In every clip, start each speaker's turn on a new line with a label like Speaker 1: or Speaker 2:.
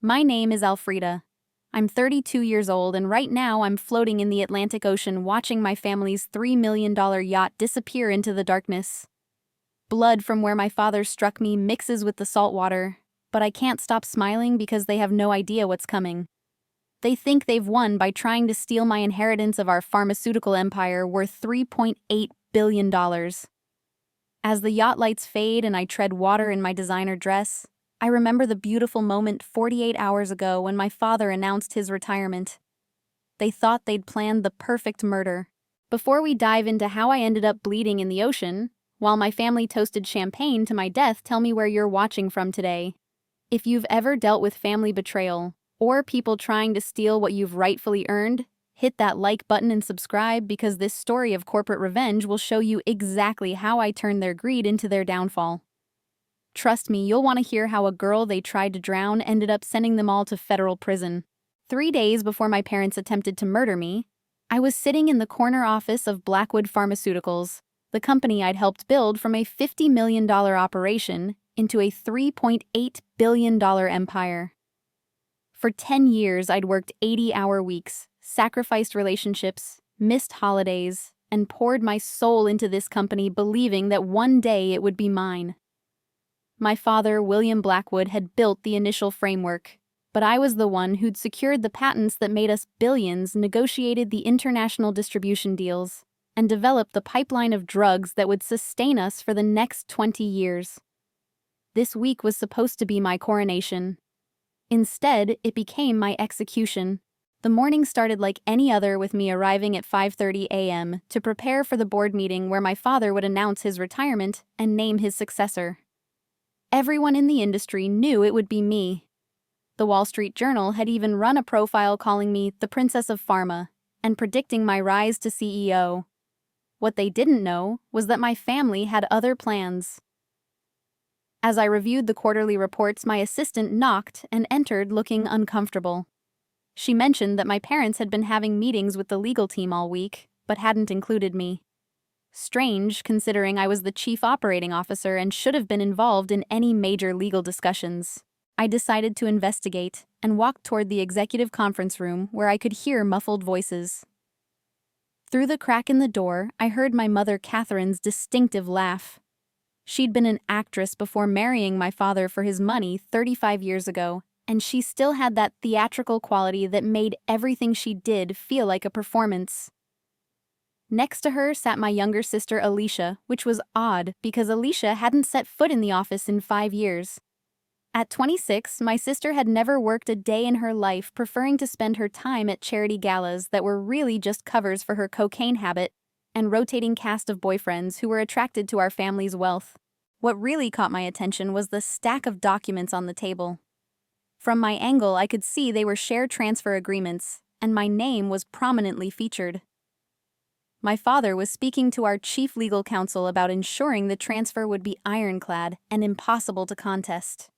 Speaker 1: My name is Alfreda. I'm 32 years old, and right now I'm floating in the Atlantic Ocean watching my family's $3 million yacht disappear into the darkness. Blood from where my father struck me mixes with the salt water, but I can't stop smiling because they have no idea what's coming. They think they've won by trying to steal my inheritance of our pharmaceutical empire worth $3.8 billion. As the yacht lights fade and I tread water in my designer dress, I remember the beautiful moment 48 hours ago when my father announced his retirement. They thought they'd planned the perfect murder. Before we dive into how I ended up bleeding in the ocean, while my family toasted champagne to my death, tell me where you're watching from today. If you've ever dealt with family betrayal, or people trying to steal what you've rightfully earned, hit that like button and subscribe, because this story of corporate revenge will show you exactly how I turned their greed into their downfall. Trust me, you'll want to hear how a girl they tried to drown ended up sending them all to federal prison. 3 days before my parents attempted to murder me, I was sitting in the corner office of Blackwood Pharmaceuticals, the company I'd helped build from a $50 million operation into a $3.8 billion empire. For 10 years, I'd worked 80-hour weeks, sacrificed relationships, missed holidays, and poured my soul into this company, believing that one day it would be mine. My father, William Blackwood, had built the initial framework, but I was the one who'd secured the patents that made us billions, negotiated the international distribution deals, and developed the pipeline of drugs that would sustain us for the next 20 years. This week was supposed to be my coronation. Instead, it became my execution. The morning started like any other, with me arriving at 5:30 a.m. to prepare for the board meeting where my father would announce his retirement and name his successor. Everyone in the industry knew it would be me. The Wall Street Journal had even run a profile calling me the Princess of Pharma and predicting my rise to CEO. What they didn't know was that my family had other plans. As I reviewed the quarterly reports, my assistant knocked and entered looking uncomfortable. She mentioned that my parents had been having meetings with the legal team all week, but hadn't included me. Strange, considering I was the chief operating officer and should have been involved in any major legal discussions. I decided to investigate and walked toward the executive conference room where I could hear muffled voices. Through the crack in the door, I heard my mother Catherine's distinctive laugh. She'd been an actress before marrying my father for his money 35 years ago, and she still had that theatrical quality that made everything she did feel like a performance. Next to her sat my younger sister Alicia, which was odd because Alicia hadn't set foot in the office in 5 years. At 26, my sister had never worked a day in her life, preferring to spend her time at charity galas that were really just covers for her cocaine habit and rotating cast of boyfriends who were attracted to our family's wealth. What really caught my attention was the stack of documents on the table. From my angle, I could see they were share transfer agreements, and my name was prominently featured. My father was speaking to our chief legal counsel about ensuring the transfer would be ironclad and impossible to contest.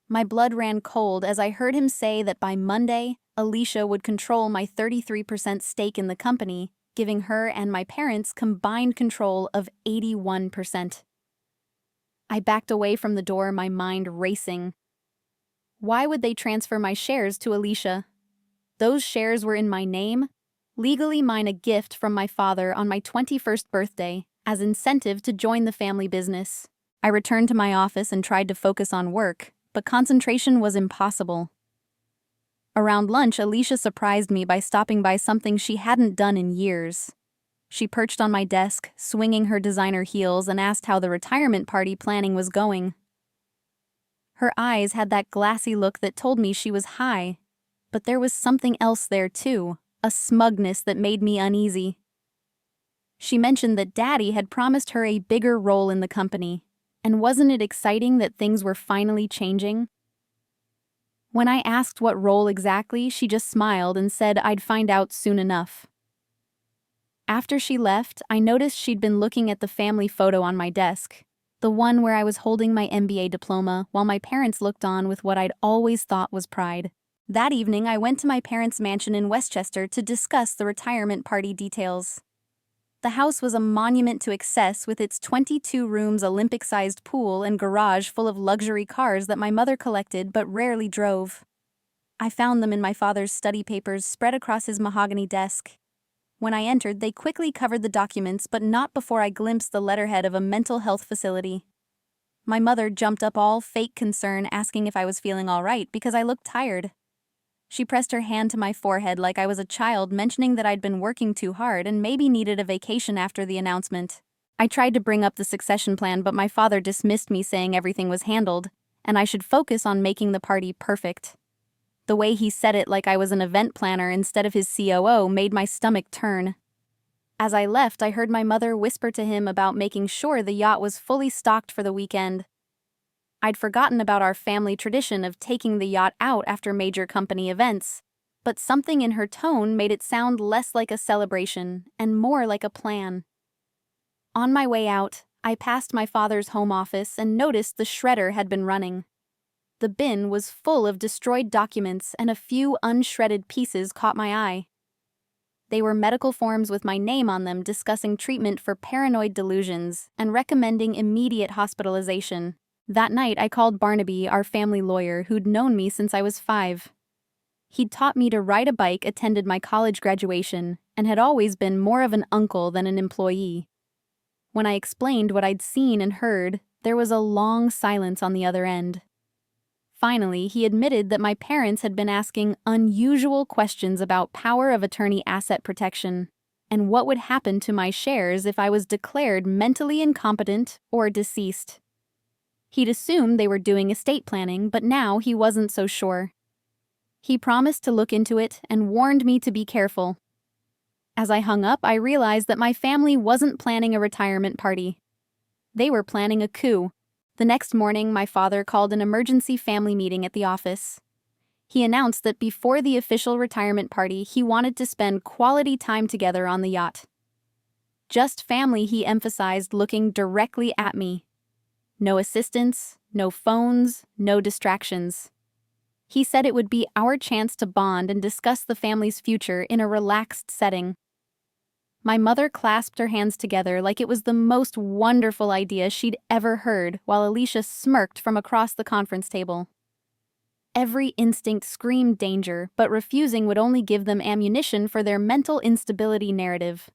Speaker 1: My blood ran cold as I heard him say that by Monday, Alicia would control my 33% stake in the company, giving her and my parents combined control of 81%. I backed away from the door, my mind racing. Why would they transfer my shares to Alicia? Those shares were in my name, legally mine, a gift from my father on my 21st birthday, as incentive to join the family business. I returned to my office and tried to focus on work, but concentration was impossible. Around lunch, Alicia surprised me by stopping by something she hadn't done in years. She perched on my desk, swinging her designer heels, and asked how the retirement party planning was going. Her eyes had that glassy look that told me she was high, but there was something else there too, a smugness that made me uneasy. She mentioned that Daddy had promised her a bigger role in the company, and wasn't it exciting that things were finally changing? When I asked what role exactly, she just smiled and said I'd find out soon enough. After she left, I noticed she'd been looking at the family photo on my desk, the one where I was holding my MBA diploma while my parents looked on with what I'd always thought was pride. That evening, I went to my parents' mansion in Westchester to discuss the retirement party details. The house was a monument to excess with its 22 rooms, Olympic-sized pool, and garage full of luxury cars that my mother collected but rarely drove. I found them in my father's study papers spread across his mahogany desk. When I entered, they quickly covered the documents, but not before I glimpsed the letterhead of a mental health facility. My mother jumped up, all fake concern, asking if I was feeling all right because I looked tired. She pressed her hand to my forehead like I was a child, mentioning that I'd been working too hard and maybe needed a vacation after the announcement. I tried to bring up the succession plan, but my father dismissed me, saying everything was handled, and I should focus on making the party perfect. The way he said it, like I was an event planner instead of his COO, made my stomach turn. As I left, I heard my mother whisper to him about making sure the yacht was fully stocked for the weekend. I'd forgotten about our family tradition of taking the yacht out after major company events, but something in her tone made it sound less like a celebration and more like a plan. On my way out, I passed my father's home office and noticed the shredder had been running. The bin was full of destroyed documents, and a few unshredded pieces caught my eye. They were medical forms with my name on them discussing treatment for paranoid delusions and recommending immediate hospitalization. That night, I called Barnaby, our family lawyer, who'd known me since I was 5. He'd taught me to ride a bike, attended my college graduation, and had always been more of an uncle than an employee. When I explained what I'd seen and heard, there was a long silence on the other end. Finally, he admitted that my parents had been asking unusual questions about power of attorney asset protection and what would happen to my shares if I was declared mentally incompetent or deceased. He'd assumed they were doing estate planning, but now he wasn't so sure. He promised to look into it and warned me to be careful. As I hung up, I realized that my family wasn't planning a retirement party. They were planning a coup. The next morning, my father called an emergency family meeting at the office. He announced that before the official retirement party, he wanted to spend quality time together on the yacht. Just family, he emphasized, looking directly at me. No assistants, no phones, no distractions. He said it would be our chance to bond and discuss the family's future in a relaxed setting. My mother clasped her hands together like it was the most wonderful idea she'd ever heard, while Alicia smirked from across the conference table. Every instinct screamed danger, but refusing would only give them ammunition for their mental instability narrative.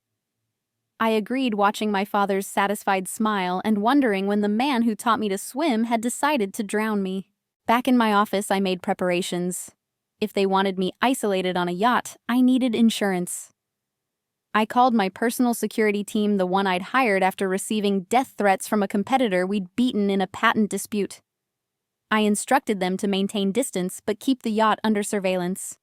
Speaker 1: I agreed, watching my father's satisfied smile and wondering when the man who taught me to swim had decided to drown me. Back in my office, I made preparations. If they wanted me isolated on a yacht, I needed insurance. I called my personal security team, the one I'd hired after receiving death threats from a competitor we'd beaten in a patent dispute. I instructed them to maintain distance but keep the yacht under surveillance.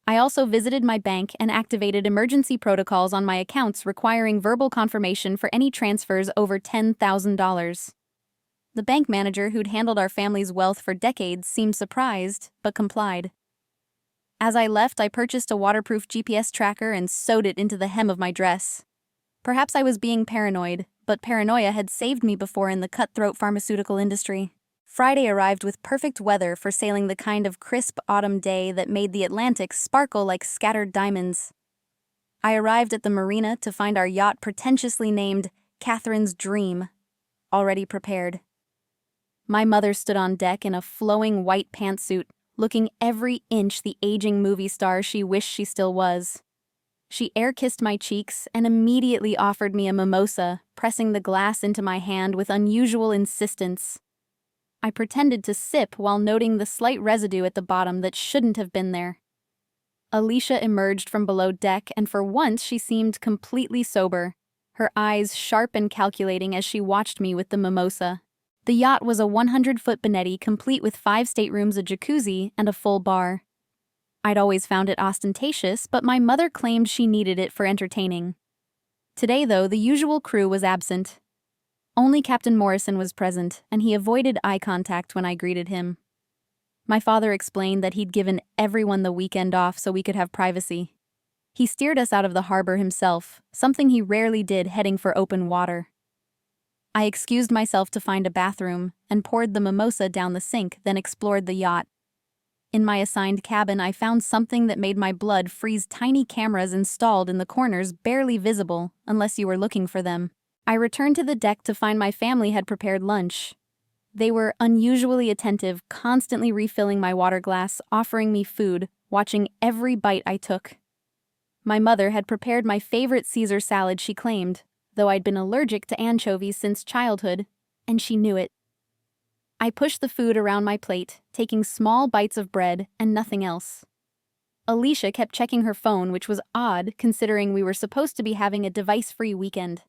Speaker 1: I also visited my bank and activated emergency protocols on my accounts requiring verbal confirmation for any transfers over $10,000. The bank manager, who'd handled our family's wealth for decades, seemed surprised, but complied. As I left, I purchased a waterproof GPS tracker and sewed it into the hem of my dress. Perhaps I was being paranoid, but paranoia had saved me before in the cutthroat pharmaceutical industry. Friday arrived with perfect weather for sailing, the kind of crisp autumn day that made the Atlantic sparkle like scattered diamonds. I arrived at the marina to find our yacht pretentiously named Catherine's Dream, already prepared. My mother stood on deck in a flowing white pantsuit, looking every inch the aging movie star she wished she still was. She air-kissed my cheeks and immediately offered me a mimosa, pressing the glass into my hand with unusual insistence. I pretended to sip while noting the slight residue at the bottom that shouldn't have been there. Alicia emerged from below deck, and for once she seemed completely sober, her eyes sharp and calculating as she watched me with the mimosa. The yacht was a 100-foot Benetti, complete with 5 staterooms, a jacuzzi, and a full bar. I'd always found it ostentatious, but my mother claimed she needed it for entertaining. Today, though, the usual crew was absent. Only Captain Morrison was present, and he avoided eye contact when I greeted him. My father explained that he'd given everyone the weekend off so we could have privacy. He steered us out of the harbor himself, something he rarely did, heading for open water. I excused myself to find a bathroom and poured the mimosa down the sink, then explored the yacht. In my assigned cabin, I found something that made my blood freeze. Tiny cameras installed in the corners, barely visible unless you were looking for them. I returned to the deck to find my family had prepared lunch. They were unusually attentive, constantly refilling my water glass, offering me food, watching every bite I took. My mother had prepared my favorite Caesar salad, she claimed, though I'd been allergic to anchovies since childhood, and she knew it. I pushed the food around my plate, taking small bites of bread and nothing else. Alicia kept checking her phone, which was odd considering we were supposed to be having a device-free weekend.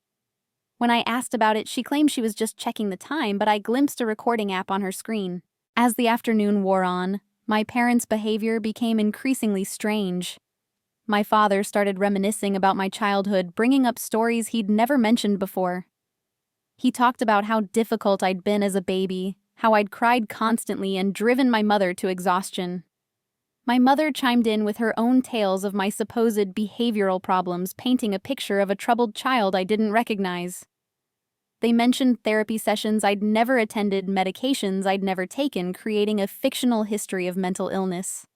Speaker 1: When I asked about it, she claimed she was just checking the time, but I glimpsed a recording app on her screen. As the afternoon wore on, my parents' behavior became increasingly strange. My father started reminiscing about my childhood, bringing up stories he'd never mentioned before. He talked about how difficult I'd been as a baby, how I'd cried constantly and driven my mother to exhaustion. My mother chimed in with her own tales of my supposed behavioral problems, painting a picture of a troubled child I didn't recognize. They mentioned therapy sessions I'd never attended, medications I'd never taken, creating a fictional history of mental illness.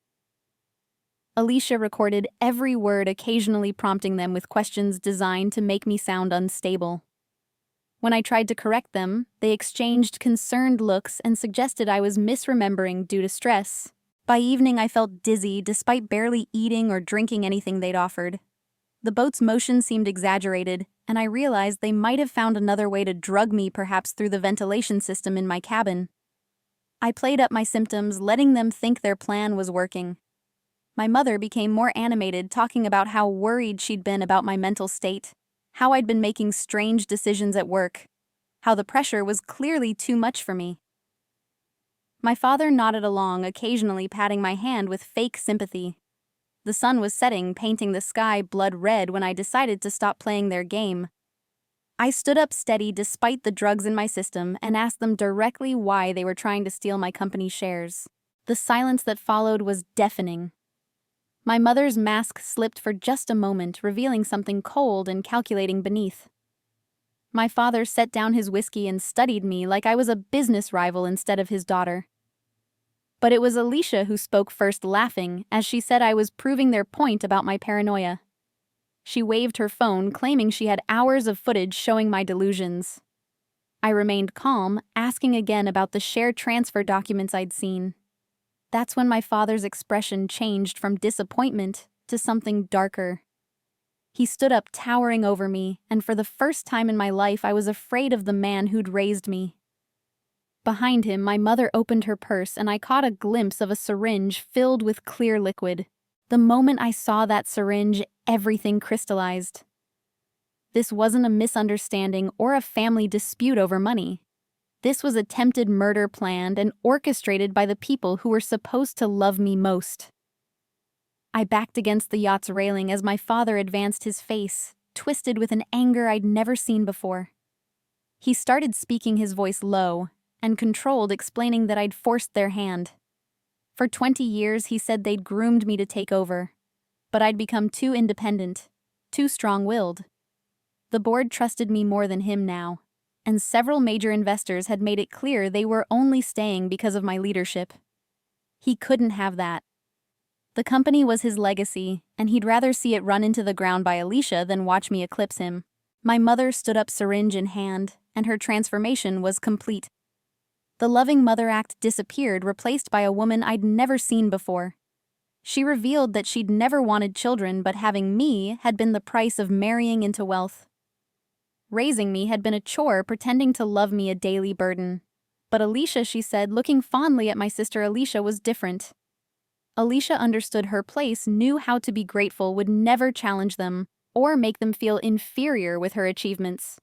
Speaker 1: Alicia recorded every word, occasionally prompting them with questions designed to make me sound unstable. When I tried to correct them, they exchanged concerned looks and suggested I was misremembering due to stress. By evening, I felt dizzy despite barely eating or drinking anything they'd offered. The boat's motion seemed exaggerated, and I realized they might have found another way to drug me, perhaps through the ventilation system in my cabin. I played up my symptoms, letting them think their plan was working. My mother became more animated, talking about how worried she'd been about my mental state, how I'd been making strange decisions at work, how the pressure was clearly too much for me. My father nodded along, occasionally patting my hand with fake sympathy. The sun was setting, painting the sky blood red when I decided to stop playing their game. I stood up steady despite the drugs in my system and asked them directly why they were trying to steal my company's shares. The silence that followed was deafening. My mother's mask slipped for just a moment, revealing something cold and calculating beneath. My father set down his whiskey and studied me like I was a business rival instead of his daughter. But it was Alicia who spoke first, laughing, as she said I was proving their point about my paranoia. She waved her phone, claiming she had hours of footage showing my delusions. I remained calm, asking again about the share transfer documents I'd seen. That's when my father's expression changed from disappointment to something darker. He stood up, towering over me, and for the first time in my life I was afraid of the man who'd raised me. Behind him, my mother opened her purse and I caught a glimpse of a syringe filled with clear liquid. The moment I saw that syringe, everything crystallized. This wasn't a misunderstanding or a family dispute over money. This was attempted murder planned and orchestrated by the people who were supposed to love me most. I backed against the yacht's railing as my father advanced, his face twisted with an anger I'd never seen before. He started speaking, his voice low and controlled, explaining that I'd forced their hand. For 20 years, he said they'd groomed me to take over, but I'd become too independent, too strong-willed. The board trusted me more than him now, and several major investors had made it clear they were only staying because of my leadership. He couldn't have that. The company was his legacy, and he'd rather see it run into the ground by Alicia than watch me eclipse him. My mother stood up, syringe in hand, and her transformation was complete. The loving mother act disappeared, replaced by a woman I'd never seen before. She revealed that she'd never wanted children, but having me had been the price of marrying into wealth. Raising me had been a chore, pretending to love me a daily burden. But Alicia, she said, looking fondly at my sister Alicia, was different. Alicia understood her place, knew how to be grateful, would never challenge them or make them feel inferior with her achievements.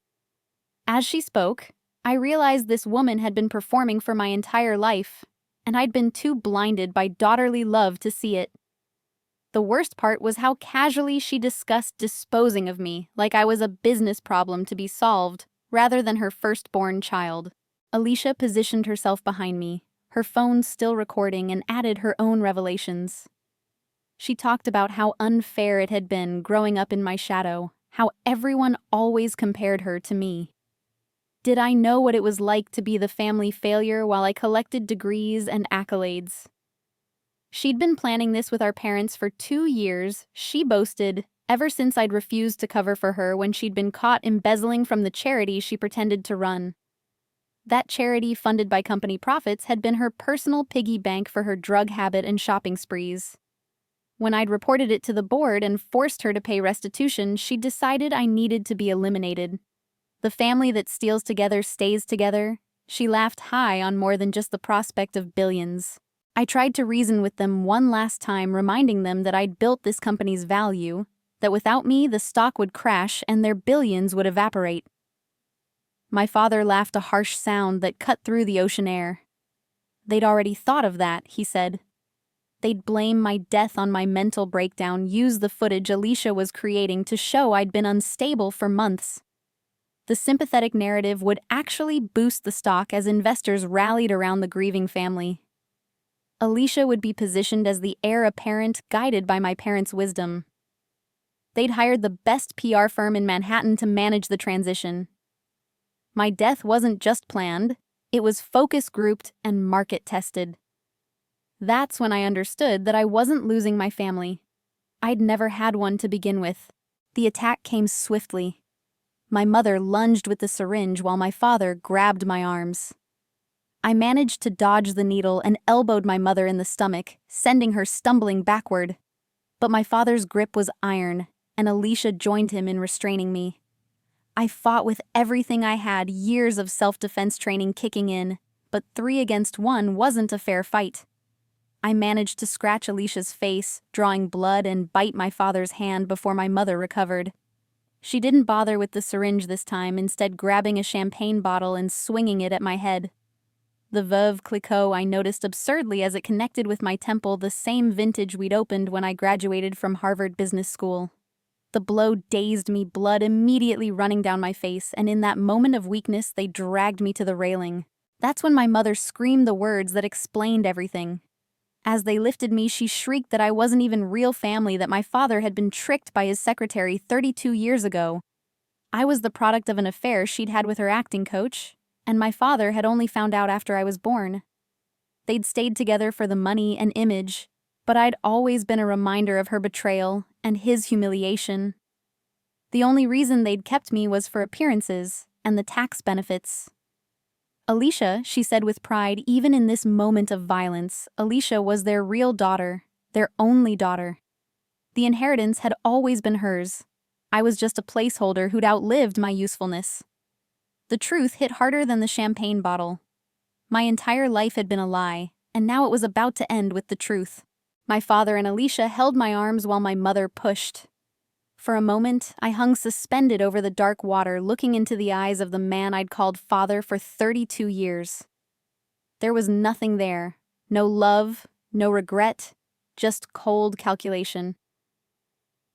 Speaker 1: As she spoke, I realized this woman had been performing for my entire life, and I'd been too blinded by daughterly love to see it. The worst part was how casually she discussed disposing of me, like I was a business problem to be solved, rather than her firstborn child. Alicia positioned herself behind me, her phone still recording, and added her own revelations. She talked about how unfair it had been growing up in my shadow, how everyone always compared her to me. Did I know what it was like to be the family failure while I collected degrees and accolades? She'd been planning this with our parents for 2 years, she boasted, ever since I'd refused to cover for her when she'd been caught embezzling from the charity she pretended to run. That charity, funded by company profits, had been her personal piggy bank for her drug habit and shopping sprees. When I'd reported it to the board and forced her to pay restitution, she decided I needed to be eliminated. The family that steals together stays together. She laughed high on more than just the prospect of billions. I tried to reason with them one last time, reminding them that I'd built this company's value, that without me the stock would crash and their billions would evaporate. My father laughed a harsh sound that cut through the ocean air. They'd already thought of that, he said. They'd blame my death on my mental breakdown, use the footage Alicia was creating to show I'd been unstable for months. The sympathetic narrative would actually boost the stock as investors rallied around the grieving family. Alicia would be positioned as the heir apparent, guided by my parents' wisdom. They'd hired the best PR firm in Manhattan to manage the transition. My death wasn't just planned, it was focus grouped and market tested. That's when I understood that I wasn't losing my family. I'd never had one to begin with. The attack came swiftly. My mother lunged with the syringe while my father grabbed my arms. I managed to dodge the needle and elbowed my mother in the stomach, sending her stumbling backward. But my father's grip was iron, and Alicia joined him in restraining me. I fought with everything I had, years of self-defense training kicking in, but 3 against 1 wasn't a fair fight. I managed to scratch Alicia's face, drawing blood, and bite my father's hand before my mother recovered. She didn't bother with the syringe this time, instead grabbing a champagne bottle and swinging it at my head. The Veuve Clicquot I noticed absurdly as it connected with my temple, the same vintage we'd opened when I graduated from Harvard Business School. The blow dazed me, blood immediately running down my face, and in that moment of weakness, they dragged me to the railing. That's when my mother screamed the words that explained everything. As they lifted me, she shrieked that I wasn't even real family, that my father had been tricked by his secretary 32 years ago. I was the product of an affair she'd had with her acting coach, and my father had only found out after I was born. They'd stayed together for the money and image, but I'd always been a reminder of her betrayal and his humiliation. The only reason they'd kept me was for appearances and the tax benefits. Alicia, she said with pride, even in this moment of violence, Alicia was their real daughter, their only daughter. The inheritance had always been hers. I was just a placeholder who'd outlived my usefulness. The truth hit harder than the champagne bottle. My entire life had been a lie, and now it was about to end with the truth. My father and Alicia held my arms while my mother pushed. For a moment, I hung suspended over the dark water, looking into the eyes of the man I'd called father for 32 years. There was nothing there. No love, no regret, just cold calculation.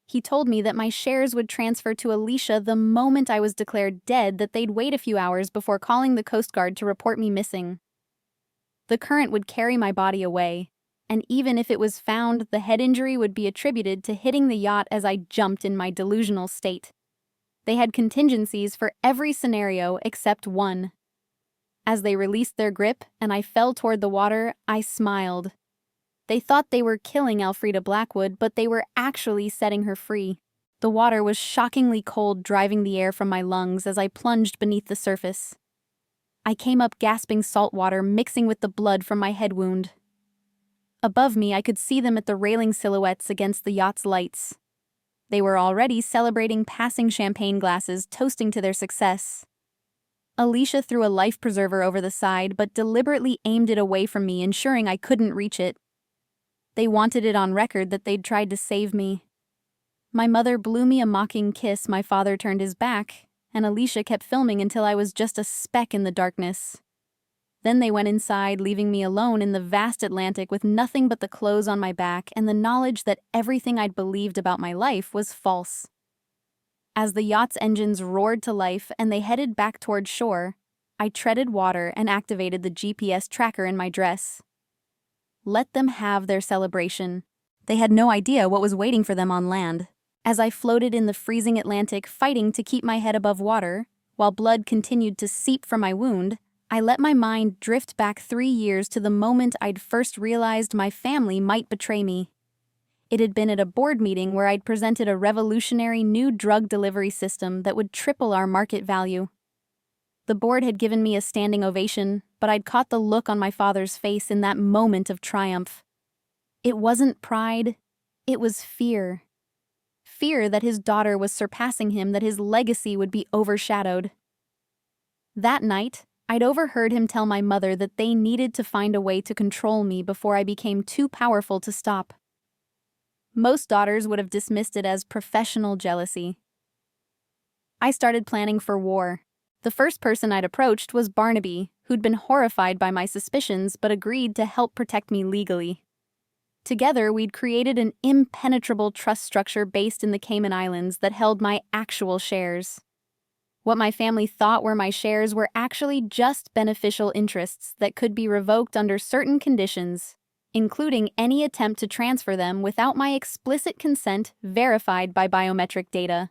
Speaker 1: He told me that my shares would transfer to Alicia the moment I was declared dead, that they'd wait a few hours before calling the Coast Guard to report me missing. The current would carry my body away, and even if it was found, the head injury would be attributed to hitting the yacht as I jumped in my delusional state. They had contingencies for every scenario except one. As they released their grip and I fell toward the water, I smiled. They thought they were killing Elfrida Blackwood, but they were actually setting her free. The water was shockingly cold, driving the air from my lungs as I plunged beneath the surface. I came up gasping salt water, mixing with the blood from my head wound. Above me, I could see them at the railing silhouettes against the yacht's lights. They were already celebrating passing champagne glasses, toasting to their success. Alicia threw a life preserver over the side, but deliberately aimed it away from me, ensuring I couldn't reach it. They wanted it on record that they'd tried to save me. My mother blew me a mocking kiss, my father turned his back, and Alicia kept filming until I was just a speck in the darkness. Then they went inside, leaving me alone in the vast Atlantic with nothing but the clothes on my back and the knowledge that everything I'd believed about my life was false. As the yacht's engines roared to life and they headed back toward shore, I treaded water and activated the GPS tracker in my dress. Let them have their celebration. They had no idea what was waiting for them on land. As I floated in the freezing Atlantic, fighting to keep my head above water, while blood continued to seep from my wound, I let my mind drift back 3 years to the moment I'd first realized my family might betray me. It had been at a board meeting where I'd presented a revolutionary new drug delivery system that would triple our market value. The board had given me a standing ovation, but I'd caught the look on my father's face in that moment of triumph. It wasn't pride, it was fear. Fear that his daughter was surpassing him, that his legacy would be overshadowed. That night, I'd overheard him tell my mother that they needed to find a way to control me before I became too powerful to stop. Most daughters would have dismissed it as professional jealousy. I started planning for war. The first person I'd approached was Barnaby, who'd been horrified by my suspicions but agreed to help protect me legally. Together, we'd created an impenetrable trust structure based in the Cayman Islands that held my actual shares. What my family thought were my shares were actually just beneficial interests that could be revoked under certain conditions, including any attempt to transfer them without my explicit consent verified by biometric data.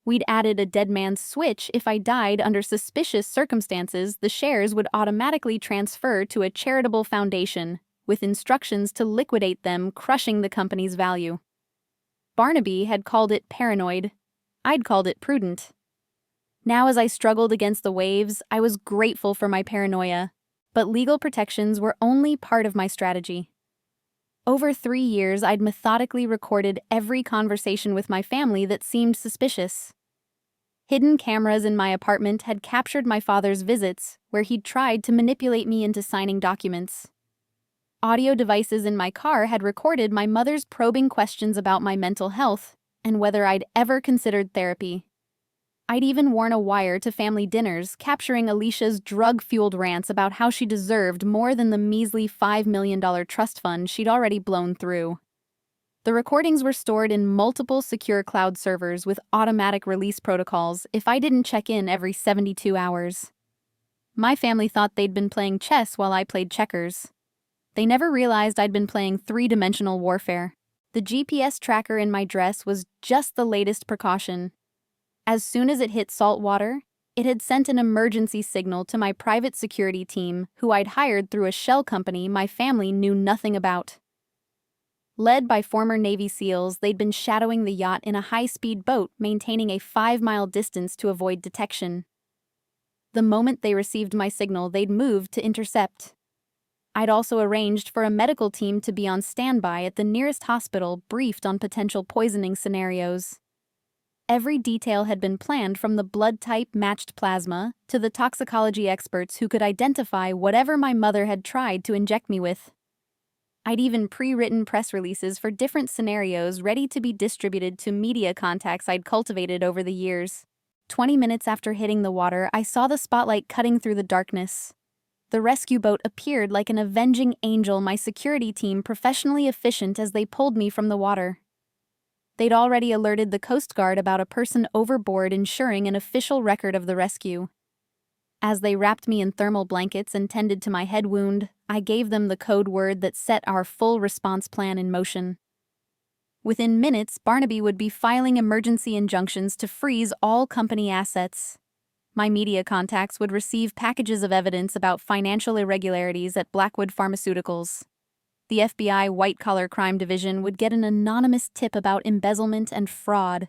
Speaker 1: We'd added a dead man's switch. If I died under suspicious circumstances, the shares would automatically transfer to a charitable foundation, with instructions to liquidate them, crushing the company's value. Barnaby had called it paranoid. I'd called it prudent. Now, as I struggled against the waves, I was grateful for my paranoia, but legal protections were only part of my strategy. Over 3 years, I'd methodically recorded every conversation with my family that seemed suspicious. Hidden cameras in my apartment had captured my father's visits, where he'd tried to manipulate me into signing documents. Audio devices in my car had recorded my mother's probing questions about my mental health and whether I'd ever considered therapy. I'd even worn a wire to family dinners, capturing Alicia's drug-fueled rants about how she deserved more than the measly $5 million trust fund she'd already blown through. The recordings were stored in multiple secure cloud servers with automatic release protocols if I didn't check in every 72 hours. My family thought they'd been playing chess while I played checkers. They never realized I'd been playing three-dimensional warfare. The GPS tracker in my dress was just the latest precaution. As soon as it hit salt water, it had sent an emergency signal to my private security team, who I'd hired through a shell company my family knew nothing about. Led by former Navy SEALs, they'd been shadowing the yacht in a high-speed boat, maintaining a 5-mile distance to avoid detection. The moment they received my signal, they'd moved to intercept. I'd also arranged for a medical team to be on standby at the nearest hospital, briefed on potential poisoning scenarios. Every detail had been planned, from the blood type matched plasma to the toxicology experts who could identify whatever my mother had tried to inject me with. I'd even pre-written press releases for different scenarios ready to be distributed to media contacts I'd cultivated over the years. 20 minutes after hitting the water, I saw the spotlight cutting through the darkness. The rescue boat appeared like an avenging angel, my security team professionally efficient as they pulled me from the water. They'd already alerted the Coast Guard about a person overboard, ensuring an official record of the rescue. As they wrapped me in thermal blankets and tended to my head wound, I gave them the code word that set our full response plan in motion. Within minutes, Barnaby would be filing emergency injunctions to freeze all company assets. My media contacts would receive packages of evidence about financial irregularities at Blackwood Pharmaceuticals. The FBI White-Collar Crime Division would get an anonymous tip about embezzlement and fraud.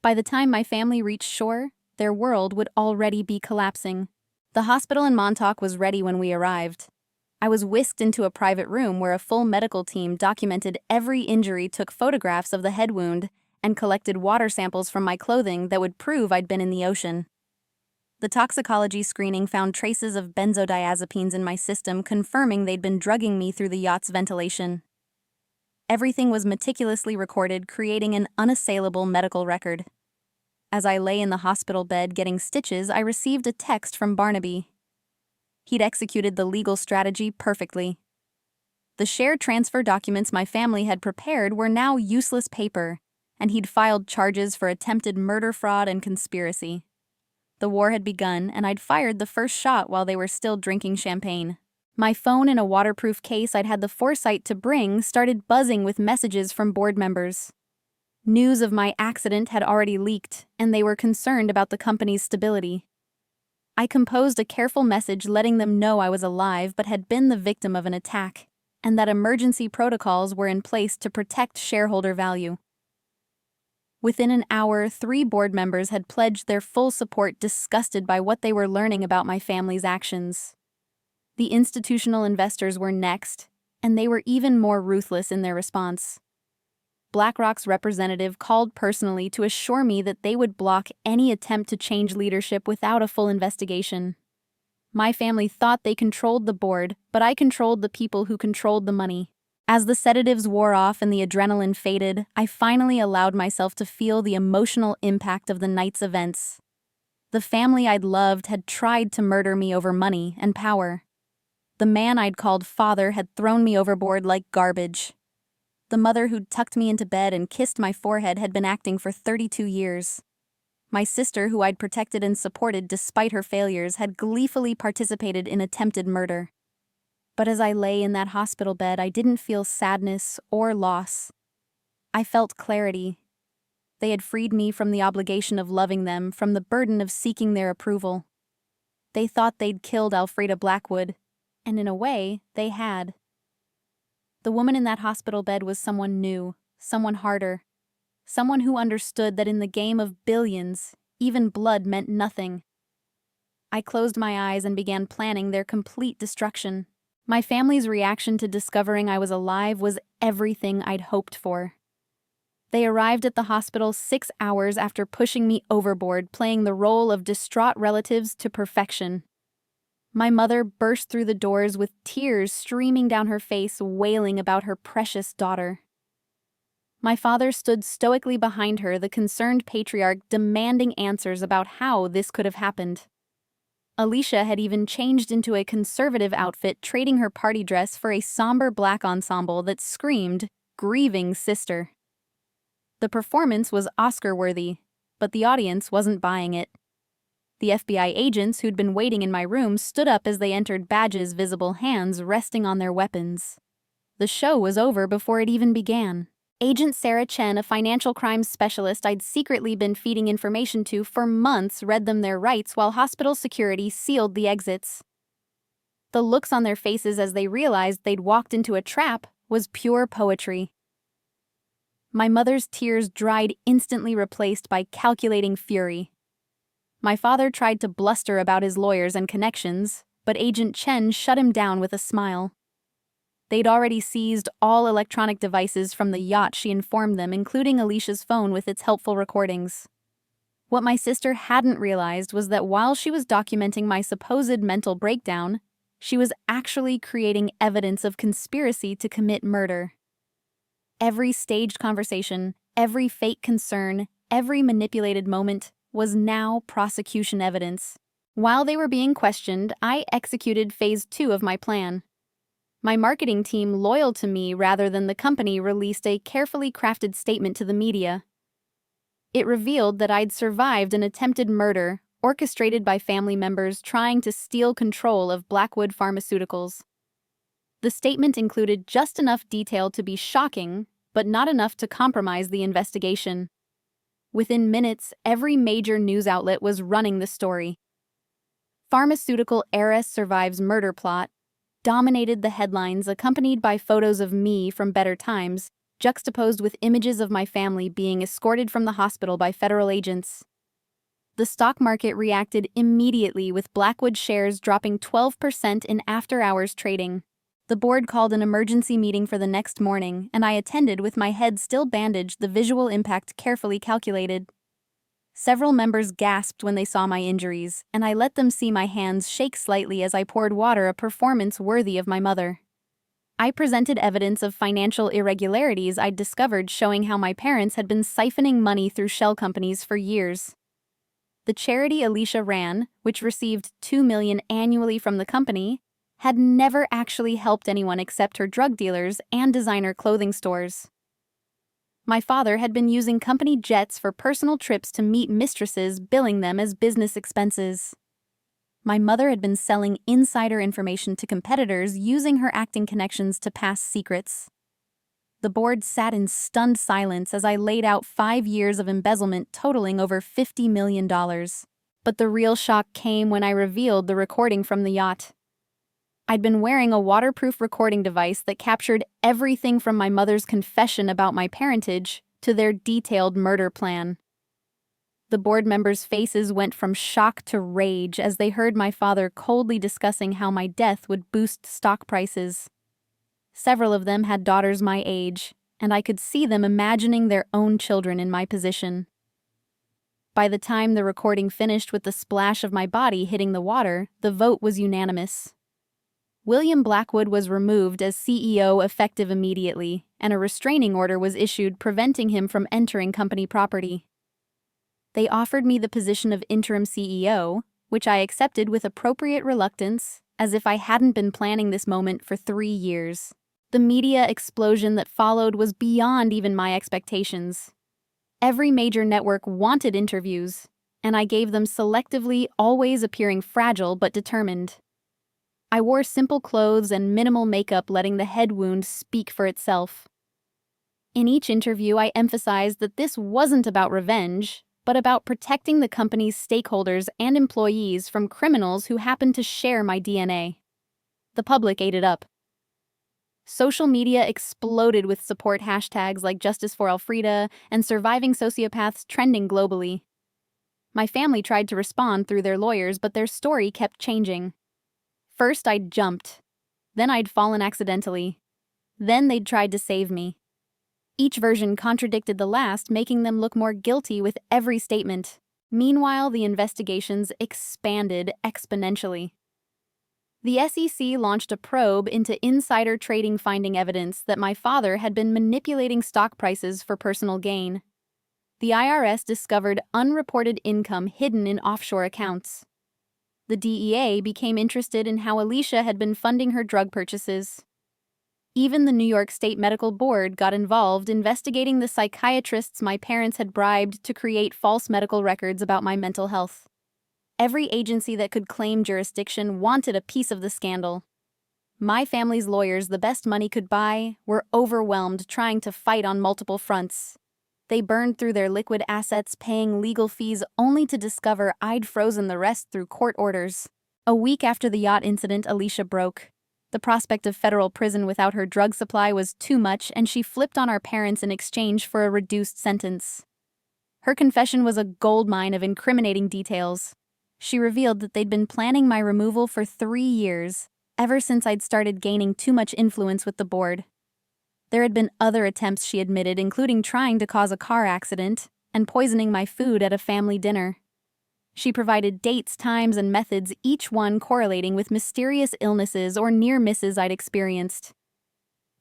Speaker 1: By the time my family reached shore, their world would already be collapsing. The hospital in Montauk was ready when we arrived. I was whisked into a private room where a full medical team documented every injury, took photographs of the head wound, and collected water samples from my clothing that would prove I'd been in the ocean. The toxicology screening found traces of benzodiazepines in my system, confirming they'd been drugging me through the yacht's ventilation. Everything was meticulously recorded, creating an unassailable medical record. As I lay in the hospital bed getting stitches, I received a text from Barnaby. He'd executed the legal strategy perfectly. The share transfer documents my family had prepared were now useless paper, and he'd filed charges for attempted murder, fraud, and conspiracy. The war had begun, and I'd fired the first shot while they were still drinking champagne. My phone, in a waterproof case I'd had the foresight to bring, started buzzing with messages from board members. News of my accident had already leaked, and they were concerned about the company's stability. I composed a careful message letting them know I was alive but had been the victim of an attack, and that emergency protocols were in place to protect shareholder value. Within an hour, 3 board members had pledged their full support, disgusted by what they were learning about my family's actions. The institutional investors were next, and they were even more ruthless in their response. BlackRock's representative called personally to assure me that they would block any attempt to change leadership without a full investigation. My family thought they controlled the board, but I controlled the people who controlled the money. As the sedatives wore off and the adrenaline faded, I finally allowed myself to feel the emotional impact of the night's events. The family I'd loved had tried to murder me over money and power. The man I'd called father had thrown me overboard like garbage. The mother who'd tucked me into bed and kissed my forehead had been acting for 32 years. My sister, who I'd protected and supported despite her failures, had gleefully participated in attempted murder. But as I lay in that hospital bed, I didn't feel sadness or loss. I felt clarity. They had freed me from the obligation of loving them, from the burden of seeking their approval. They thought they'd killed Elfrida Blackwood, and in a way, they had. The woman in that hospital bed was someone new, someone harder, someone who understood that in the game of billions, even blood meant nothing. I closed my eyes and began planning their complete destruction. My family's reaction to discovering I was alive was everything I'd hoped for. They arrived at the hospital 6 hours after pushing me overboard, playing the role of distraught relatives to perfection. My mother burst through the doors with tears streaming down her face, wailing about her precious daughter. My father stood stoically behind her, the concerned patriarch demanding answers about how this could have happened. Alicia had even changed into a conservative outfit, trading her party dress for a somber black ensemble that screamed, "Grieving sister." The performance was Oscar-worthy, but the audience wasn't buying it. The FBI agents who'd been waiting in my room stood up as they entered, badges visible, hands resting on their weapons. The show was over before it even began. Agent Sarah Chen, a financial crimes specialist I'd secretly been feeding information to for months, read them their rights while hospital security sealed the exits. The looks on their faces as they realized they'd walked into a trap was pure poetry. My mother's tears dried, instantly replaced by calculating fury. My father tried to bluster about his lawyers and connections, but Agent Chen shut him down with a smile. They'd already seized all electronic devices from the yacht, she informed them, including Alicia's phone with its helpful recordings. What my sister hadn't realized was that while she was documenting my supposed mental breakdown, she was actually creating evidence of conspiracy to commit murder. Every staged conversation, every fake concern, every manipulated moment was now prosecution evidence. While they were being questioned, I executed phase 2 of my plan. My marketing team, loyal to me rather than the company, released a carefully crafted statement to the media. It revealed that I'd survived an attempted murder orchestrated by family members trying to steal control of Blackwood Pharmaceuticals. The statement included just enough detail to be shocking, but not enough to compromise the investigation. Within minutes, every major news outlet was running the story. "Pharmaceutical heiress survives murder plot" dominated the headlines, accompanied by photos of me from better times, juxtaposed with images of my family being escorted from the hospital by federal agents. The stock market reacted immediately, with Blackwood shares dropping 12% in after-hours trading. The board called an emergency meeting for the next morning, and I attended with my head still bandaged, the visual impact carefully calculated. Several members gasped when they saw my injuries, and I let them see my hands shake slightly as I poured water, a performance worthy of my mother. I presented evidence of financial irregularities I'd discovered, showing how my parents had been siphoning money through shell companies for years. The charity Alicia ran, which received $2 million annually from the company, had never actually helped anyone except her drug dealers and designer clothing stores. My father had been using company jets for personal trips to meet mistresses, billing them as business expenses. My mother had been selling insider information to competitors, using her acting connections to pass secrets. The board sat in stunned silence as I laid out 5 years of embezzlement totaling over $50 million. But the real shock came when I revealed the recording from the yacht. I'd been wearing a waterproof recording device that captured everything from my mother's confession about my parentage to their detailed murder plan. The board members' faces went from shock to rage as they heard my father coldly discussing how my death would boost stock prices. Several of them had daughters my age, and I could see them imagining their own children in my position. By the time the recording finished with the splash of my body hitting the water, the vote was unanimous. William Blackwood was removed as CEO effective immediately, and a restraining order was issued preventing him from entering company property. They offered me the position of interim CEO, which I accepted with appropriate reluctance, as if I hadn't been planning this moment for 3 years. The media explosion that followed was beyond even my expectations. Every major network wanted interviews, and I gave them selectively, always appearing fragile but determined. I wore simple clothes and minimal makeup, letting the head wound speak for itself. In each interview, I emphasized that this wasn't about revenge, but about protecting the company's stakeholders and employees from criminals who happened to share my DNA. The public ate it up. Social media exploded with support hashtags like Justice for Elfrida and Surviving Sociopaths trending globally. My family tried to respond through their lawyers, but their story kept changing. First I'd jumped, then I'd fallen accidentally, then they'd tried to save me. Each version contradicted the last, making them look more guilty with every statement. Meanwhile, the investigations expanded exponentially. The SEC launched a probe into insider trading, finding evidence that my father had been manipulating stock prices for personal gain. The IRS discovered unreported income hidden in offshore accounts. The DEA became interested in how Alicia had been funding her drug purchases. Even the New York State Medical Board got involved, investigating the psychiatrists my parents had bribed to create false medical records about my mental health. Every agency that could claim jurisdiction wanted a piece of the scandal. My family's lawyers, the best money could buy, were overwhelmed trying to fight on multiple fronts. They burned through their liquid assets, paying legal fees only to discover I'd frozen the rest through court orders. A week after the yacht incident, Alicia broke. The prospect of federal prison without her drug supply was too much, and she flipped on our parents in exchange for a reduced sentence. Her confession was a goldmine of incriminating details. She revealed that they'd been planning my removal for 3 years, ever since I'd started gaining too much influence with the board. There had been other attempts, she admitted, including trying to cause a car accident and poisoning my food at a family dinner. She provided dates, times, and methods, each one correlating with mysterious illnesses or near misses I'd experienced.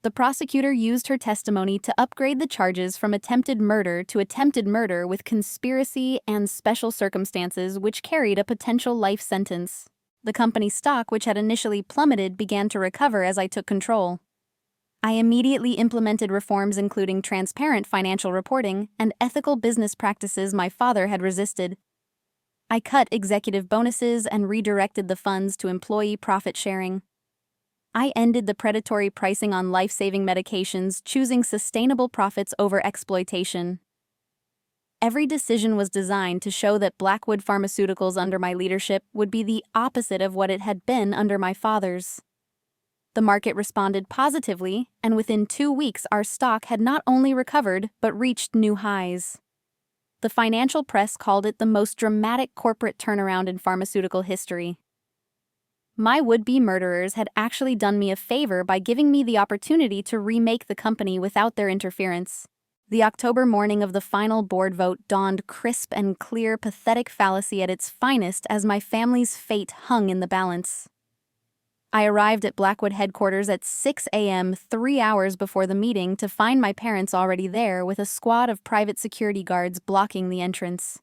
Speaker 1: The prosecutor used her testimony to upgrade the charges from attempted murder to attempted murder with conspiracy and special circumstances, which carried a potential life sentence. The company's stock, which had initially plummeted, began to recover as I took control. I immediately implemented reforms including transparent financial reporting and ethical business practices my father had resisted. I cut executive bonuses and redirected the funds to employee profit sharing. I ended the predatory pricing on life-saving medications, choosing sustainable profits over exploitation. Every decision was designed to show that Blackwood Pharmaceuticals under my leadership would be the opposite of what it had been under my father's. The market responded positively, and within 2 weeks our stock had not only recovered but reached new highs. The financial press called it the most dramatic corporate turnaround in pharmaceutical history. My would-be murderers had actually done me a favor by giving me the opportunity to remake the company without their interference. The October morning of the final board vote dawned crisp and clear, pathetic fallacy at its finest as my family's fate hung in the balance. I arrived at Blackwood headquarters at 6 a.m., 3 hours before the meeting, to find my parents already there with a squad of private security guards blocking the entrance.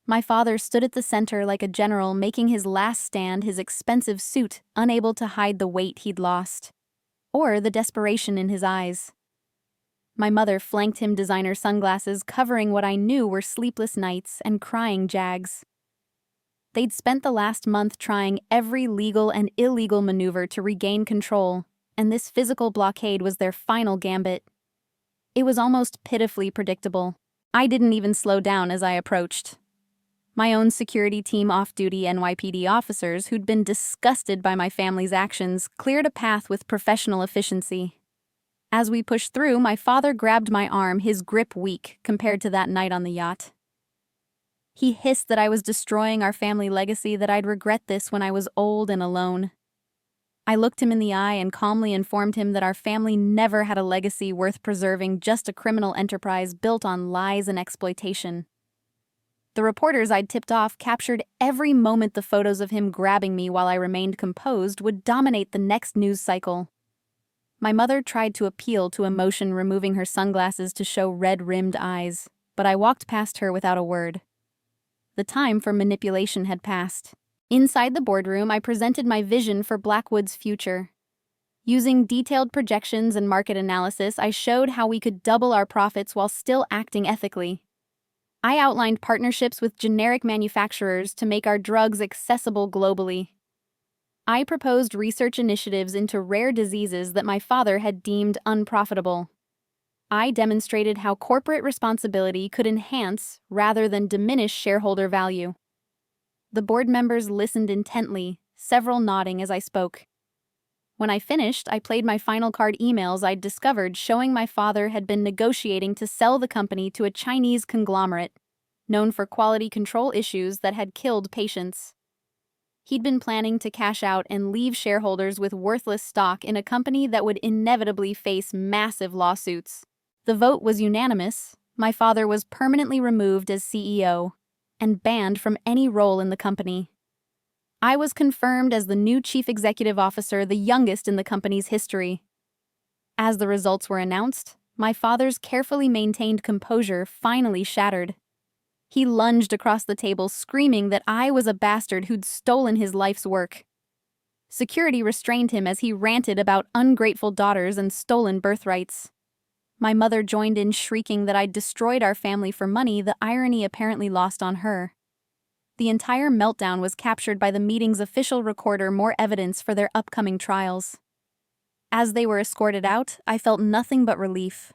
Speaker 1: My father stood at the center like a general making his last stand, his expensive suit unable to hide the weight he'd lost, or the desperation in his eyes. My mother flanked him, designer sunglasses covering what I knew were sleepless nights and crying jags. They'd spent the last month trying every legal and illegal maneuver to regain control, and this physical blockade was their final gambit. It was almost pitifully predictable. I didn't even slow down as I approached. My own security team off-duty NYPD officers who'd been disgusted by my family's actions cleared a path with professional efficiency. As we pushed through, my father grabbed my arm, his grip weak compared to that night on the yacht. He hissed that I was destroying our family legacy, that I'd regret this when I was old and alone. I looked him in the eye and calmly informed him that our family never had a legacy worth preserving, just a criminal enterprise built on lies and exploitation. The reporters I'd tipped off captured every moment. The photos of him grabbing me while I remained composed would dominate the next news cycle. My mother tried to appeal to emotion, removing her sunglasses to show red-rimmed eyes, but I walked past her without a word. The time for manipulation had passed. Inside the boardroom, I presented my vision for Blackwood's future. Using detailed projections and market analysis, I showed how we could double our profits while still acting ethically. I outlined partnerships with generic manufacturers to make our drugs accessible globally. I proposed research initiatives into rare diseases that my father had deemed unprofitable. I demonstrated how corporate responsibility could enhance rather than diminish shareholder value. The board members listened intently, several nodding as I spoke. When I finished, I played my final card emails I'd discovered showing my father had been negotiating to sell the company to a Chinese conglomerate, known for quality control issues that had killed patients. He'd been planning to cash out and leave shareholders with worthless stock in a company that would inevitably face massive lawsuits. The vote was unanimous. My father was permanently removed as CEO and banned from any role in the company. I was confirmed as the new chief executive officer, the youngest in the company's history. As the results were announced, my father's carefully maintained composure finally shattered. He lunged across the table, screaming that I was a bastard who'd stolen his life's work. Security restrained him as he ranted about ungrateful daughters and stolen birthrights. My mother joined in, shrieking that I'd destroyed our family for money, the irony apparently lost on her. The entire meltdown was captured by the meeting's official recorder, more evidence for their upcoming trials. As they were escorted out, I felt nothing but relief.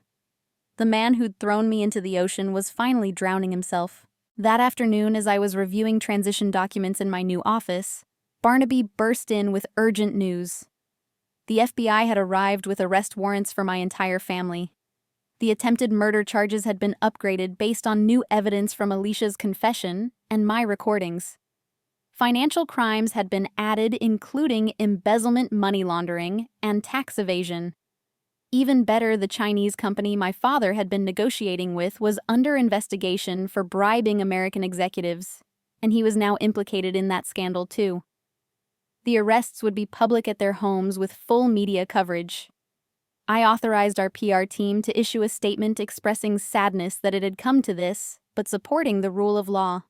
Speaker 1: The man who'd thrown me into the ocean was finally drowning himself. That afternoon, as I was reviewing transition documents in my new office, Barnaby burst in with urgent news. The FBI had arrived with arrest warrants for my entire family. The attempted murder charges had been upgraded based on new evidence from Alicia's confession and my recordings. Financial crimes had been added, including embezzlement, money laundering, and tax evasion. Even better, the Chinese company my father had been negotiating with was under investigation for bribing American executives, and he was now implicated in that scandal too. The arrests would be public at their homes with full media coverage. I authorized our PR team to issue a statement expressing sadness that it had come to this, but supporting the rule of law.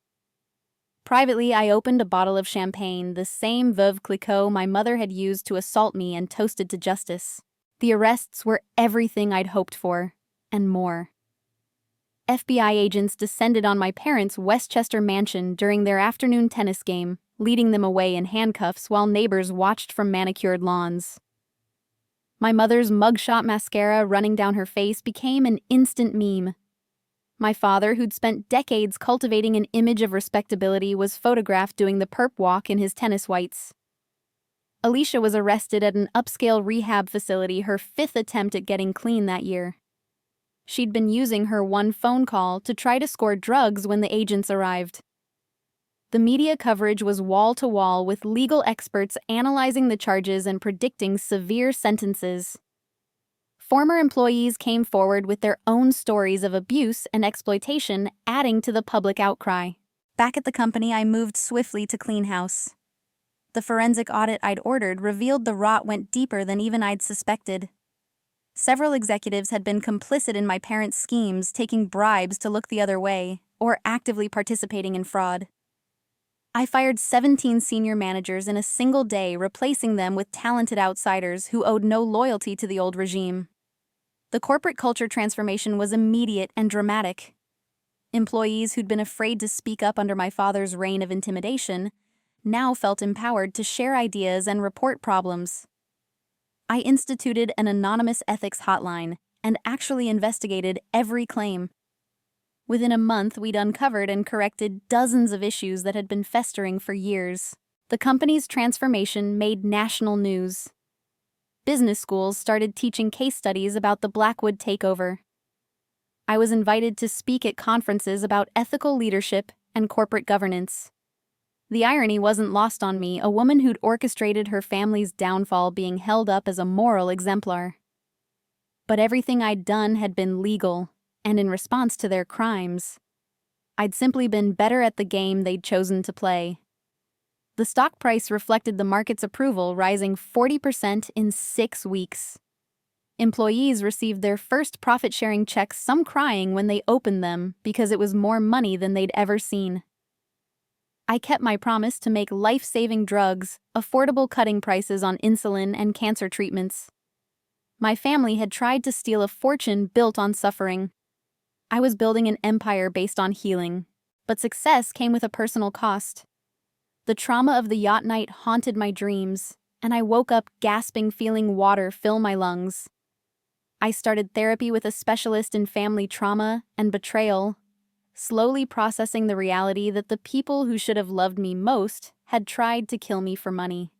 Speaker 1: Privately, I opened a bottle of champagne, the same Veuve Clicquot my mother had used to assault me, and toasted to justice. The arrests were everything I'd hoped for, and more. FBI agents descended on my parents' Westchester mansion during their afternoon tennis game, leading them away in handcuffs while neighbors watched from manicured lawns. My mother's mugshot mascara running down her face became an instant meme. My father, who'd spent decades cultivating an image of respectability, was photographed doing the perp walk in his tennis whites. Alicia was arrested at an upscale rehab facility, her 5th attempt at getting clean that year. She'd been using her one phone call to try to score drugs when the agents arrived. The media coverage was wall-to-wall, with legal experts analyzing the charges and predicting severe sentences. Former employees came forward with their own stories of abuse and exploitation, adding to the public outcry. Back at the company, I moved swiftly to clean house. The forensic audit I'd ordered revealed the rot went deeper than even I'd suspected. Several executives had been complicit in my parents' schemes, taking bribes to look the other way, or actively participating in fraud. I fired 17 senior managers in a single day, replacing them with talented outsiders who owed no loyalty to the old regime. The corporate culture transformation was immediate and dramatic. Employees who'd been afraid to speak up under my father's reign of intimidation now felt empowered to share ideas and report problems. I instituted an anonymous ethics hotline and actually investigated every claim. Within a month, we'd uncovered and corrected dozens of issues that had been festering for years. The company's transformation made national news. Business schools started teaching case studies about the Blackwood takeover. I was invited to speak at conferences about ethical leadership and corporate governance. The irony wasn't lost on me, a woman who'd orchestrated her family's downfall being held up as a moral exemplar. But everything I'd done had been legal, and in response to their crimes. I'd simply been better at the game they'd chosen to play. The stock price reflected the market's approval, rising 40% in 6 weeks. Employees received their first profit-sharing checks, some crying when they opened them because it was more money than they'd ever seen. I kept my promise to make life-saving drugs, affordable cutting prices on insulin and cancer treatments. My family had tried to steal a fortune built on suffering. I was building an empire based on healing, but success came with a personal cost. The trauma of the yacht night haunted my dreams, and I woke up gasping, feeling water fill my lungs. I started therapy with a specialist in family trauma and betrayal, slowly processing the reality that the people who should have loved me most had tried to kill me for money.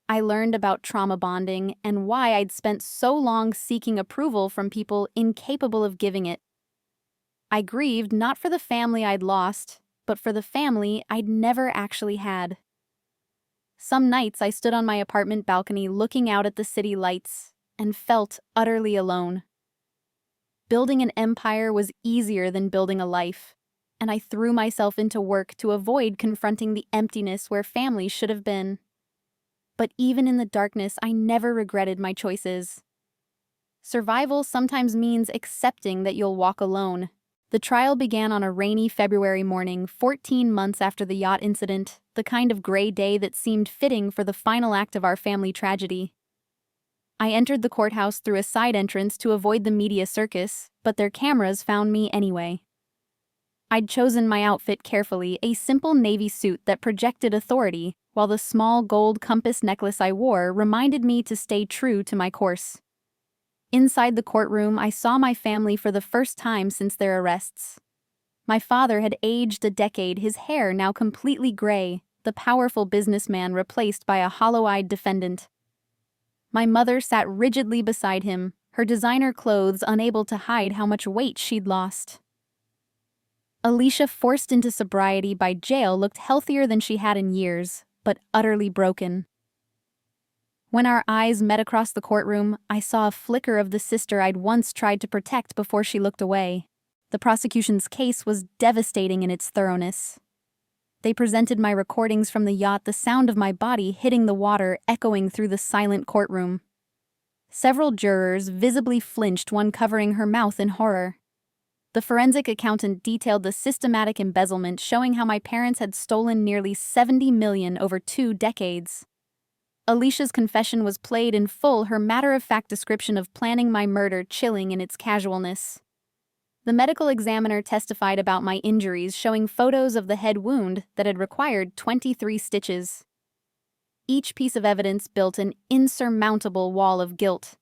Speaker 1: I learned about trauma bonding and why I'd spent so long seeking approval from people incapable of giving it. I grieved not for the family I'd lost, but for the family I'd never actually had. Some nights I stood on my apartment balcony looking out at the city lights and felt utterly alone. Building an empire was easier than building a life, and I threw myself into work to avoid confronting the emptiness where family should have been. But even in the darkness, I never regretted my choices. Survival sometimes means accepting that you'll walk alone. The trial began on a rainy February morning, 14 months after the yacht incident, the kind of gray day that seemed fitting for the final act of our family tragedy. I entered the courthouse through a side entrance to avoid the media circus, but their cameras found me anyway. I'd chosen my outfit carefully, a simple navy suit that projected authority, while the small gold compass necklace I wore reminded me to stay true to my course. Inside the courtroom, I saw my family for the first time since their arrests. My father had aged a decade, his hair now completely gray, the powerful businessman replaced by a hollow-eyed defendant. My mother sat rigidly beside him, her designer clothes unable to hide how much weight she'd lost. Alicia, forced into sobriety by jail, looked healthier than she had in years, but utterly broken. When our eyes met across the courtroom, I saw a flicker of the sister I'd once tried to protect before she looked away. The prosecution's case was devastating in its thoroughness. They presented my recordings from the yacht, the sound of my body hitting the water echoing through the silent courtroom. Several jurors visibly flinched, one covering her mouth in horror. The forensic accountant detailed the systematic embezzlement, showing how my parents had stolen nearly $70 million over 2 decades. Alicia's confession was played in full, her matter-of-fact description of planning my murder chilling in its casualness. The medical examiner testified about my injuries, showing photos of the head wound that had required 23 stitches. Each piece of evidence built an insurmountable wall of guilt.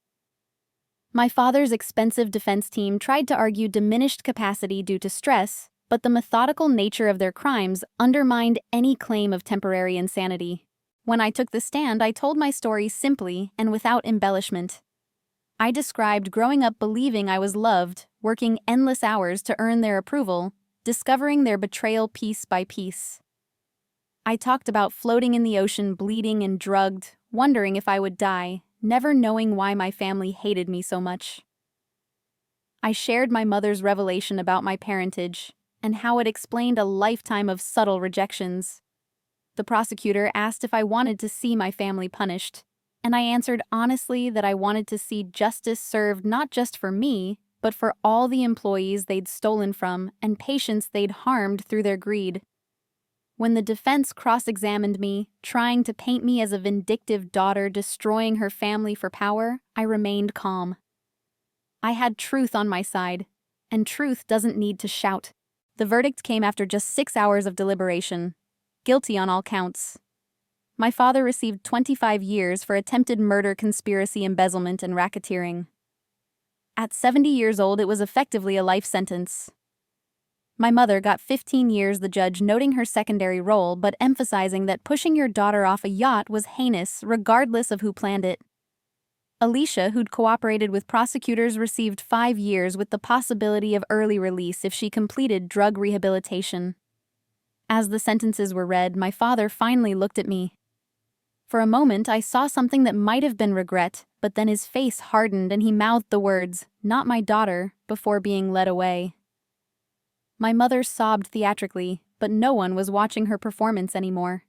Speaker 1: My father's expensive defense team tried to argue diminished capacity due to stress, but the methodical nature of their crimes undermined any claim of temporary insanity. When I took the stand, I told my story simply and without embellishment. I described growing up believing I was loved, working endless hours to earn their approval, discovering their betrayal piece by piece. I talked about floating in the ocean, bleeding and drugged, wondering if I would die, never knowing why my family hated me so much. I shared my mother's revelation about my parentage and how it explained a lifetime of subtle rejections. The prosecutor asked if I wanted to see my family punished, and I answered honestly that I wanted to see justice served not just for me, but for all the employees they'd stolen from and patients they'd harmed through their greed. When the defense cross-examined me, trying to paint me as a vindictive daughter destroying her family for power, I remained calm. I had truth on my side, and truth doesn't need to shout. The verdict came after just 6 hours of deliberation. Guilty on all counts. My father received 25 years for attempted murder, conspiracy, embezzlement, and racketeering. At 70 years old, it was effectively a life sentence. My mother got 15 years, the judge noting her secondary role but emphasizing that pushing your daughter off a yacht was heinous regardless of who planned it. Alicia, who'd cooperated with prosecutors, received 5 years with the possibility of early release if she completed drug rehabilitation. As the sentences were read, my father finally looked at me. For a moment, I saw something that might have been regret, but then his face hardened and he mouthed the words, "Not my daughter," before being led away. My mother sobbed theatrically, but no one was watching her performance anymore.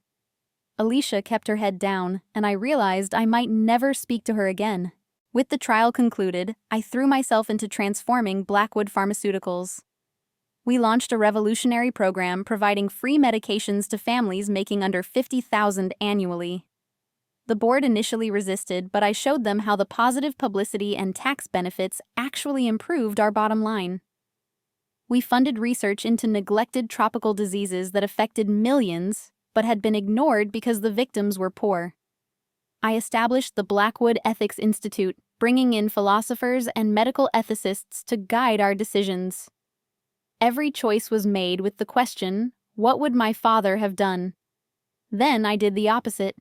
Speaker 1: Alicia kept her head down, and I realized I might never speak to her again. With the trial concluded, I threw myself into transforming Blackwood Pharmaceuticals. We launched a revolutionary program providing free medications to families making under $50,000 annually. The board initially resisted, but I showed them how the positive publicity and tax benefits actually improved our bottom line. We funded research into neglected tropical diseases that affected millions, but had been ignored because the victims were poor. I established the Blackwood Ethics Institute, bringing in philosophers and medical ethicists to guide our decisions. Every choice was made with the question, what would my father have done? Then I did the opposite.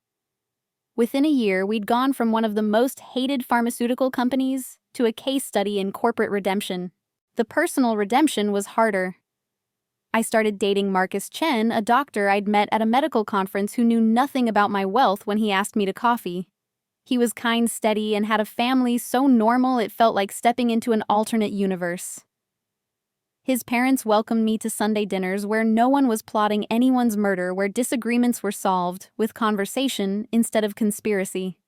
Speaker 1: Within a year, we'd gone from one of the most hated pharmaceutical companies to a case study in corporate redemption. The personal redemption was harder. I started dating Marcus Chen, a doctor I'd met at a medical conference who knew nothing about my wealth when he asked me to coffee. He was kind, steady, and had a family so normal it felt like stepping into an alternate universe. His parents welcomed me to Sunday dinners where no one was plotting anyone's murder, where disagreements were solved with conversation instead of conspiracy.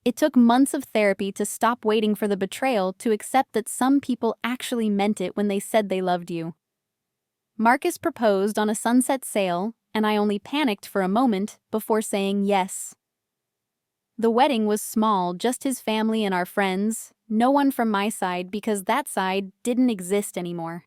Speaker 1: It took months of therapy to stop waiting for the betrayal, to accept that some people actually meant it when they said they loved you. Marcus proposed on a sunset sail, and I only panicked for a moment before saying yes. The wedding was small, just his family and our friends, no one from my side because that side didn't exist anymore.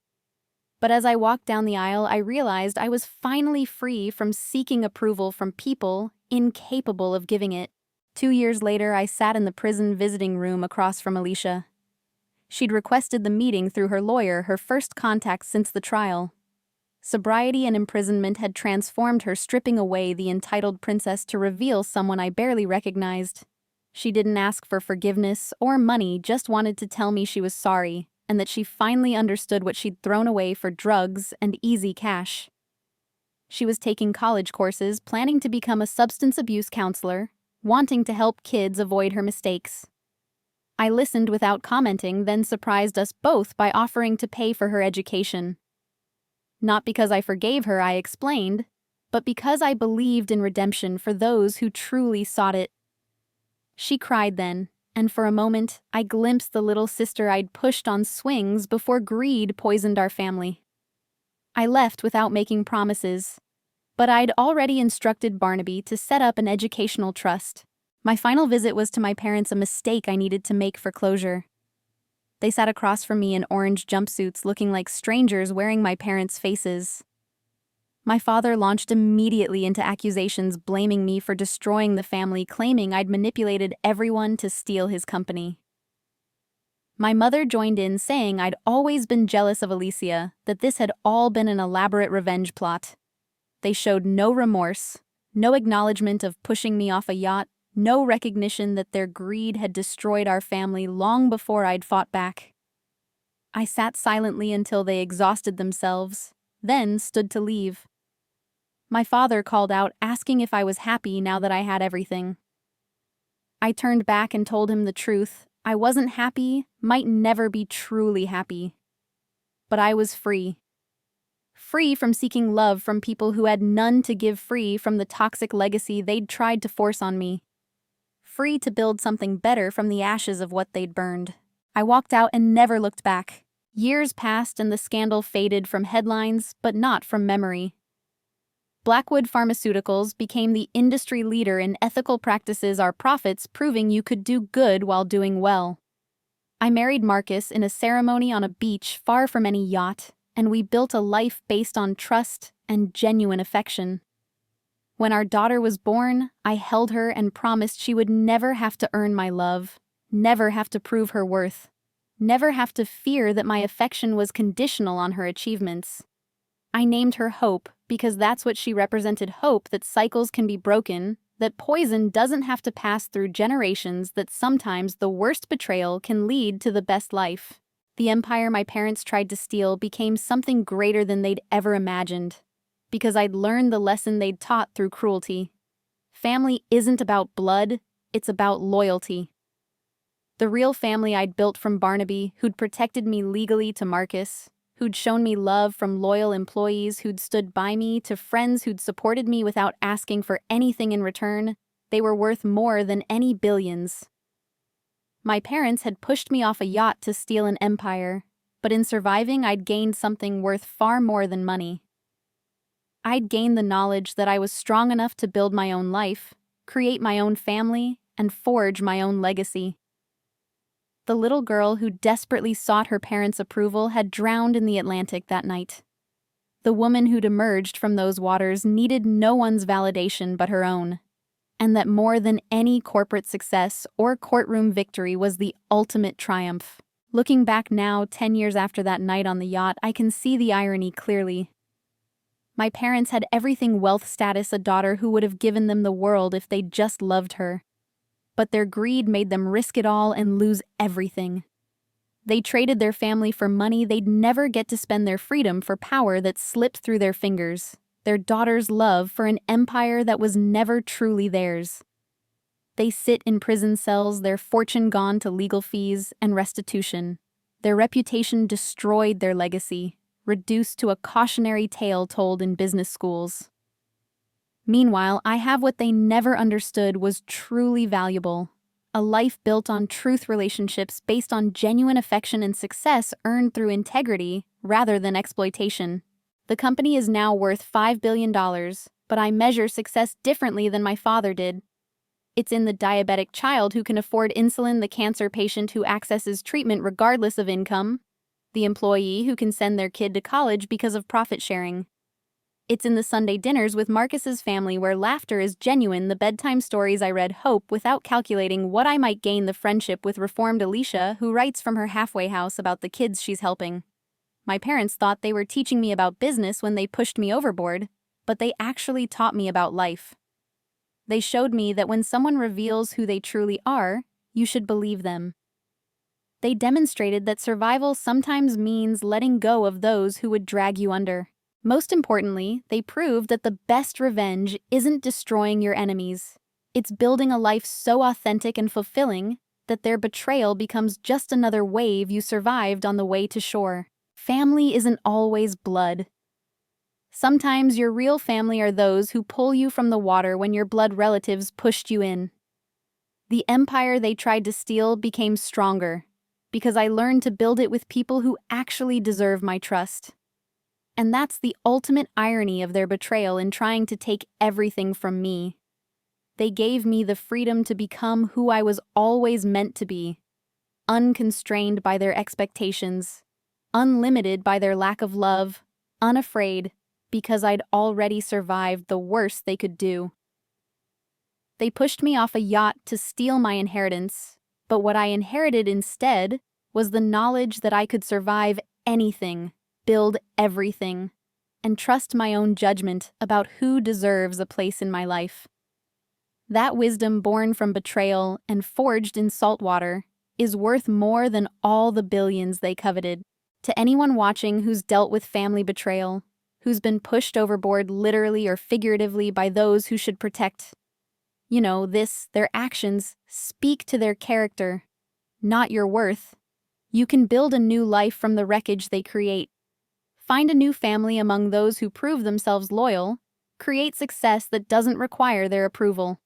Speaker 1: But as I walked down the aisle, I realized I was finally free from seeking approval from people incapable of giving it. 2 years later, I sat in the prison visiting room across from Alicia. She'd requested the meeting through her lawyer, her first contact since the trial. Sobriety and imprisonment had transformed her, stripping away the entitled princess to reveal someone I barely recognized. She didn't ask for forgiveness or money, just wanted to tell me she was sorry, and that she finally understood what she'd thrown away for drugs and easy cash. She was taking college courses, planning to become a substance abuse counselor, wanting to help kids avoid her mistakes. I listened without commenting, then surprised us both by offering to pay for her education. Not because I forgave her, I explained, but because I believed in redemption for those who truly sought it. She cried then, and for a moment, I glimpsed the little sister I'd pushed on swings before greed poisoned our family. I left without making promises, but I'd already instructed Barnaby to set up an educational trust. My final visit was to my parents, a mistake I needed to make for closure. They sat across from me in orange jumpsuits, looking like strangers wearing my parents' faces. My father launched immediately into accusations, blaming me for destroying the family, claiming I'd manipulated everyone to steal his company. My mother joined in, saying I'd always been jealous of Alicia, that this had all been an elaborate revenge plot. They showed no remorse, no acknowledgement of pushing me off a yacht, no recognition that their greed had destroyed our family long before I'd fought back. I sat silently until they exhausted themselves, then stood to leave. My father called out, asking if I was happy now that I had everything. I turned back and told him the truth. I wasn't happy, might never be truly happy. But I was free. Free from seeking love from people who had none to give, free from the toxic legacy they'd tried to force on me. Free to build something better from the ashes of what they'd burned. I walked out and never looked back. Years passed and the scandal faded from headlines, but not from memory. Blackwood Pharmaceuticals became the industry leader in ethical practices, our profits proving you could do good while doing well. I married Marcus in a ceremony on a beach far from any yacht, and we built a life based on trust and genuine affection. When our daughter was born, I held her and promised she would never have to earn my love, never have to prove her worth, never have to fear that my affection was conditional on her achievements. I named her Hope because that's what she represented: hope that cycles can be broken, that poison doesn't have to pass through generations, that sometimes the worst betrayal can lead to the best life. The empire my parents tried to steal became something greater than they'd ever imagined, because I'd learned the lesson they'd taught through cruelty. Family isn't about blood, it's about loyalty. The real family I'd built from Barnaby, who'd protected me legally, to Marcus, who'd shown me love, from loyal employees who'd stood by me to friends who'd supported me without asking for anything in return, they were worth more than any billions. My parents had pushed me off a yacht to steal an empire, but in surviving I'd gained something worth far more than money. I'd gained the knowledge that I was strong enough to build my own life, create my own family, and forge my own legacy. The little girl who desperately sought her parents' approval had drowned in the Atlantic that night. The woman who'd emerged from those waters needed no one's validation but her own, and that more than any corporate success or courtroom victory was the ultimate triumph. Looking back now, 10 years after that night on the yacht, I can see the irony clearly. My parents had everything: wealth, status, a daughter who would have given them the world if they'd just loved her. But their greed made them risk it all and lose everything. They traded their family for money they'd never get to spend, their freedom for power that slipped through their fingers, their daughter's love for an empire that was never truly theirs. They sit in prison cells, their fortune gone to legal fees and restitution, their reputation destroyed, their legacy reduced to a cautionary tale told in business schools. Meanwhile, I have what they never understood was truly valuable: a life built on truth, relationships based on genuine affection, and success earned through integrity rather than exploitation. The company is now worth $5 billion, but I measure success differently than my father did. It's in the diabetic child who can afford insulin, the cancer patient who accesses treatment regardless of income, the employee who can send their kid to college because of profit sharing. It's in the Sunday dinners with Marcus's family where laughter is genuine, the bedtime stories I read hope without calculating what I might gain, the friendship with reformed Alicia who writes from her halfway house about the kids she's helping. My parents thought they were teaching me about business when they pushed me overboard, but they actually taught me about life. They showed me that when someone reveals who they truly are, you should believe them. They demonstrated that survival sometimes means letting go of those who would drag you under. Most importantly, they proved that the best revenge isn't destroying your enemies. It's building a life so authentic and fulfilling that their betrayal becomes just another wave you survived on the way to shore. Family isn't always blood. Sometimes your real family are those who pull you from the water when your blood relatives pushed you in. The empire they tried to steal became stronger because I learned to build it with people who actually deserve my trust. And that's the ultimate irony of their betrayal in trying to take everything from me. They gave me the freedom to become who I was always meant to be, unconstrained by their expectations, unlimited by their lack of love, unafraid, because I'd already survived the worst they could do. They pushed me off a yacht to steal my inheritance, but what I inherited instead was the knowledge that I could survive anything, build everything, and trust my own judgment about who deserves a place in my life. That wisdom, born from betrayal and forged in salt water, is worth more than all the billions they coveted. To anyone watching who's dealt with family betrayal, who's been pushed overboard literally or figuratively by those who should protect, their actions speak to their character, not your worth. You can build a new life from the wreckage they create. Find a new family among those who prove themselves loyal. Create success that doesn't require their approval.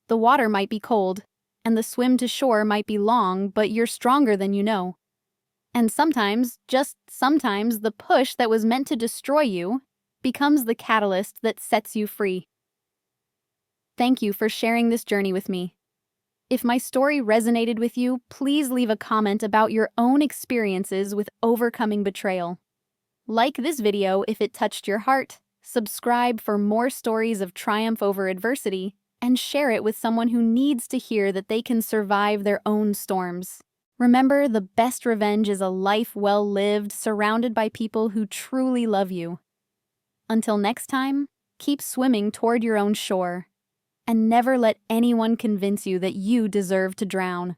Speaker 1: The water might be cold, and the swim to shore might be long, but you're stronger than you know. And sometimes, just sometimes, the push that was meant to destroy you becomes the catalyst that sets you free. Thank you for sharing this journey with me. If my story resonated with you, please leave a comment about your own experiences with overcoming betrayal. Like this video if it touched your heart, subscribe for more stories of triumph over adversity, and share it with someone who needs to hear that they can survive their own storms. Remember, the best revenge is a life well lived, surrounded by people who truly love you. Until next time, keep swimming toward your own shore. And never let anyone convince you that you deserve to drown.